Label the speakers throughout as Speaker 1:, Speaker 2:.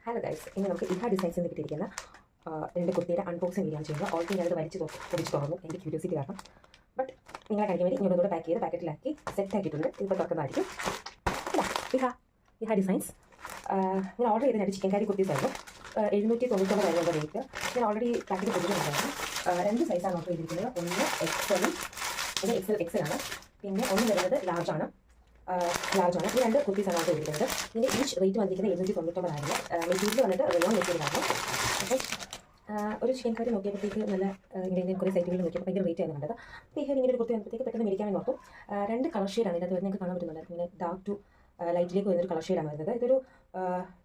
Speaker 1: Hello guys, ഇനി നമുക്ക് ഇഹ ഡിസൈൻസ് എന്ന് കിട്ടിയിരിക്കുന്ന എൻ്റെ കുർത്തിയുടെ അൺബോക്സിംഗ് വീഡിയോ ചെയ്യുന്നത്. ഓൾറെഡി ഞാനത് വലിച്ച് തുറന്നു എനിക്ക് ക്യൂരിയോസിറ്റി കാരണം. ബട്ട് നിങ്ങളെ കഴിക്കാൻ വേണ്ടി ഇങ്ങോട്ടൂടെ പാക്ക് ചെയ്ത് പാക്കറ്റിലാക്കി സെറ്റ് ആക്കിയിട്ടുണ്ട്. ഇപ്പോൾ തുറക്കുന്നതായിരിക്കും. ഇഹ ഡിസൈൻസ് ഞാൻ ഓർഡർ ചെയ്ത് രണ്ട് ചിക്കൻ കറി കുർത്തീസ് ആയിരുന്നു. 799 റേറ്റ്. ഞാൻ ഓൾറെഡി പാക്കറ്റ് കൊടുത്തിട്ടുണ്ടായിരുന്നു. രണ്ട് സൈസാണ് ഓർഡർ ചെയ്തിരിക്കുന്നത്. ഒന്ന് എക്സലും ഇത് എക്സൽ ആണ്. പിന്നെ ഒന്ന് വരുന്നത് ലാർജാണ്. ഈ രണ്ട് കുർത്തീസാണ് ഓർഡർ ചെയ്തിരിക്കുന്നത്. ഇതിൻ്റെ ഈച്ച് റേറ്റ് വന്നിരിക്കുന്നത് 799 മെറ്റീരിയൽ വന്നിട്ട് റയോൺ മെറ്റീരിയലാണ്. അപ്പം ഒരു ചിക്കൻ കറി നോക്കിയപ്പോഴത്തേക്ക് നല്ല ഇങ്ങനെ കുറേ സൈറ്റുകളിൽ നോക്കിയപ്പോൾ ഭയങ്കര റേറ്റ് ആയിരുന്നു കണ്ടത്. അപ്പോൾ ഇങ്ങനെ ഒരു കുർത്തി വന്നപ്പോഴത്തേക്ക് പെട്ടെന്ന് മേടിക്കാമെന്ന് നോക്കും. രണ്ട് കളർ ഷെയ്ഡാണ് ഇതിനകത്ത് വരുന്നത്. നിങ്ങൾക്ക് കാണാൻ പറ്റുന്നുണ്ട്. പിന്നെ ഡാർക്ക് ടു ലൈറ്റിലേക്ക് വരുന്നൊരു കളർ ഷെയ്ഡാണ് വരുന്നത്. ഇതൊരു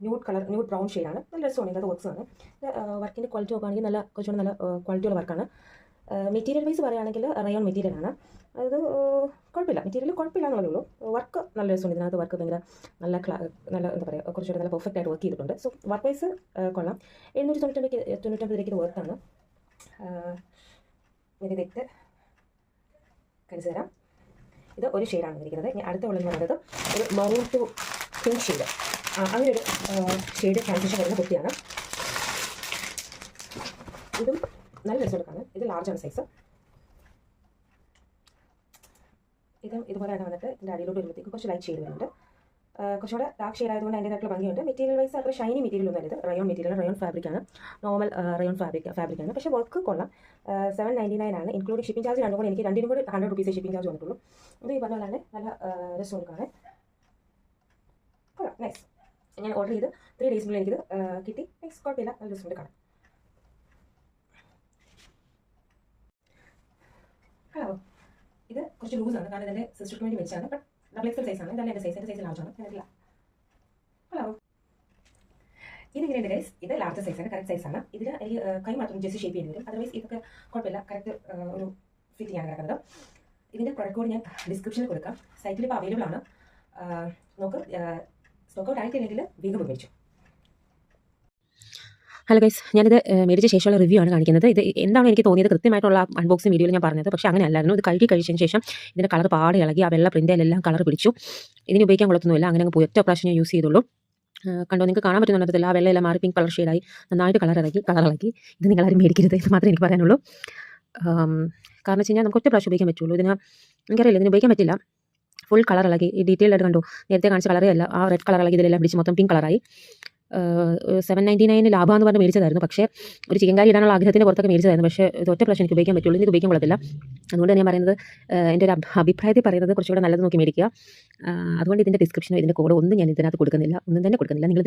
Speaker 1: ന്യൂഡ് ബ്രൗൺ ഷെയ്ഡാണ്. നല്ല രസമാണ്. ഇതിനകത്ത് വർക്ക്സാണ്. വർക്കിൻ്റെ ക്വാളിറ്റി നോക്കുകയാണെങ്കിൽ കുറച്ചുകൂടി നല്ല ക്വാളിറ്റിയുള്ള വർക്കാണ്. മെറ്റീരിയൽ വൈസ് പറയുകയാണെങ്കിൽ റയോൺ മെറ്റീരിയലാണ്. അത് കുഴപ്പമില്ല, മെറ്റീരിയൽ കുഴപ്പമില്ല എന്നുള്ളതേ ഉള്ളൂ. വർക്ക് നല്ല രസമുണ്ട്. ഇതിനകത്ത് വർക്ക് ഭയങ്കര നല്ല എന്താ പറയുക, കുറച്ചുകൂടി നല്ല പെർഫെക്റ്റ് ആയിട്ട് വർക്ക് ചെയ്തിട്ടുണ്ട്. സോ വർക്ക് വൈസ് കൊള്ളാം. 799 ഇത് വർത്താണ്. ഇതിട്ട് കാണിച്ചു തരാം. ഇത് ഒരു ഷെയ്ഡാണ് വന്നിരിക്കുന്നത്. ഞാൻ അടുത്ത ഉള്ളതെന്ന് പറയുന്നത് ഒരു മറൂൺ ടു പിങ്ക് ഷെയ്ഡ്, അങ്ങനെ ഒരു ഷെയ്ഡ് ട്രാൻസിഷൻ വരുന്ന കുർത്തിയാണ്. ഇതും നല്ല രസമെടുക്കാണ്. ഇത് ലാർജാണ് സൈസ്. ഇതും ഇതുപോലെയാണ് വന്നിട്ട് ഇതിൻ്റെ അടിയിലോട്ട് വരുമ്പോഴത്തേക്ക് കുറച്ച് ലൈറ്റ് ഷെയ്ഡ് വരുന്നുണ്ട്. കുറച്ചുകൂടെ ഡാർക്ക് ഷെയ്ഡ് ആയതുകൊണ്ട് അതിൻ്റെതായിട്ടുള്ള ഭംഗിയുണ്ട്. മെറ്റീരിയൽ വൈസ് അത്ര ഷൈനി മെറ്റീരിയൽ ഒന്നും അല്ല. ഇത് റയോൺ മെറ്റീരിയൽ, റയോൺ ഫാബ്രിക്കാണ്. നോർമൽ റയോൺ ഫാബ്രിക്കാണ്. പക്ഷേ വർക്ക് കൊള്ളാം. 799 ഇൻക്ലൂഡിംഗ് ഷിപ്പിംഗ് ചാർജ്. രണ്ടും കൂടെ എനിക്ക് രണ്ടിനും കൂടി 100 rupees ഷിപ്പിംഗ് ചാർജ് വന്നിട്ടുള്ളൂ. ഇത് ഈ പറഞ്ഞ പോലെ നല്ല രസം കൊടുക്കാണ്. കൊള്ളാം, നൈസ്. ഞാൻ ഓർഡർ ചെയ്ത് 3 days എനിക്കിത് കിട്ടി. നൈസ്, കുഴപ്പമില്ല, നല്ല രസം കൊണ്ട് കാണാം. ഹലോ, ഇത് കുറച്ച് ലൂസാണ്. കാരണം ഇതിൻ്റെ സിസ്റ്റർക്ക് വേണ്ടി വെച്ചാണ്. ബട്ട് ഡബിൾ എക്സൽ സൈസാണ്. ഇതല്ല എൻ്റെ സൈസ്. എൻ്റെ സൈസ് ലാർജാണ്. കണ്ടില്ല? ഹലോ, ഇതിങ്ങനെയുണ്ട് ഗൈസ്. ഇത് ലാർജ് സൈസാണ്, കറക്റ്റ് സൈസാണ്. ഇതിൽ എനിക്ക് കൈ മാത്രം ജസ്റ്റ് ഷേപ്പ് ചെയ്ത് വരും. അതർവൈസ് ഇതൊക്കെ കുഴപ്പമില്ല, കറക്റ്റ് ഒരു ഫിറ്റ് ചെയ്യാൻ കിടക്കുന്നത്. ഇതിൻ്റെ പ്രൊഡക്റ്റ് കോഡ് ഞാൻ ഡിസ്ക്രിപ്ഷനിൽ കൊടുക്കാം. സൈറ്റിൽ ഇപ്പോൾ അവൈലബിൾ ആണ്. നോക്ക്, സ്റ്റോക്ക് ഔട്ട് ആയിട്ടില്ലെങ്കിൽ വീണ്ടും മേടിച്ചു. ഹലോ ഗൈസ്, ഞാനിത് മേടിച്ച ശേഷമുള്ള റിവ്യൂ ആണ് കാണിക്കുന്നത്. ഇത് എന്താണ് എനിക്ക് തോന്നിയത് കൃത്യമായിട്ടുള്ള അൺബോക്സിംഗ് വീഡിയോയിൽ ഞാൻ പറഞ്ഞത്. പക്ഷേ അങ്ങനെ അല്ലായിരുന്നു. ഇത് കഴിച്ചതിന് ശേഷം ഇതിൻ്റെ കളർ പാടെ ഇളകി. ആ വെള്ള പ്രിൻ്റിലെല്ലാം കളർ പിടിച്ചു. ഇതിന് ഉപയോഗിക്കാൻ കൊള്ളത്തൊന്നുമില്ല. അങ്ങനെ അങ്ങ് ഒറ്റ പ്രാവശ്യം ഞാൻ യൂസ് ചെയ്തുള്ളൂ. കണ്ടോ, നിങ്ങൾക്ക് കാണാൻ പറ്റുന്നുണ്ടല്ലോ. ആ വെള്ളമെല്ലാം മാറി പിങ്ക് കളർ ഷെയ്ഡായി. നന്നായിട്ട് കളർ ഇളകി. ഇത് നിങ്ങളാരും മേടിക്കരുത് എന്ന് മാത്രമേ എനിക്ക് പറയാനുള്ളൂ. കാരണം വെച്ച് കഴിഞ്ഞാൽ നമുക്ക് ഒറ്റ പ്രാവശ്യം ഉപയോഗിക്കാൻ പറ്റുള്ളൂ. എനിക്കറിയില്ല, ഇതിന് ഉപയോഗിക്കാൻ പറ്റില്ല. ഫുൾ കളർ ഇളകി. ഈ ഡീറ്റെയിൽ ആയിട്ട് കണ്ടു. നേരത്തെ കാണിച്ച കളറേ അല്ല. ആ റെഡ് കളർ ഇളകി. ഇതിലെല്ലാം പിടിച്ച് മൊത്തം പിങ്ക് കളറായി. 799 ലാഭമെന്ന് പറഞ്ഞ് മേടിച്ചതായിരുന്നു. പക്ഷേ ഒരു ചിക്കൻ കറി ഇടാനുള്ള ആഗ്രഹത്തിന് പുറത്തൊക്കെ മേടിച്ചതായിരുന്നു. പക്ഷേ ഇത് ഒറ്റ പ്രാവശ്യം എനിക്ക് ഉപയോഗിക്കാൻ പറ്റുള്ളൂ. ഇത് ഉപയോഗിക്കാൻ കൊള്ളത്തില്ല. അതുകൊണ്ട് ഞാൻ പറയുന്നത്, എൻ്റെ ഒരു അഭിപ്രായത്തിൽ പറയുന്നത് കുറച്ചുകൂടെ നല്ലത് നോക്കി മേടിക്കുക. അതുകൊണ്ട് ഇതിൻ്റെ ഡിസ്ക്രിപ്ഷനോ ഇതിൻ്റെ കോഡോ ഒന്നും ഞാൻ ഇതിനകത്ത് കൊടുക്കുന്നില്ല. ഒന്നും തന്നെ കൊടുക്കുന്നില്ല. നിങ്ങൾ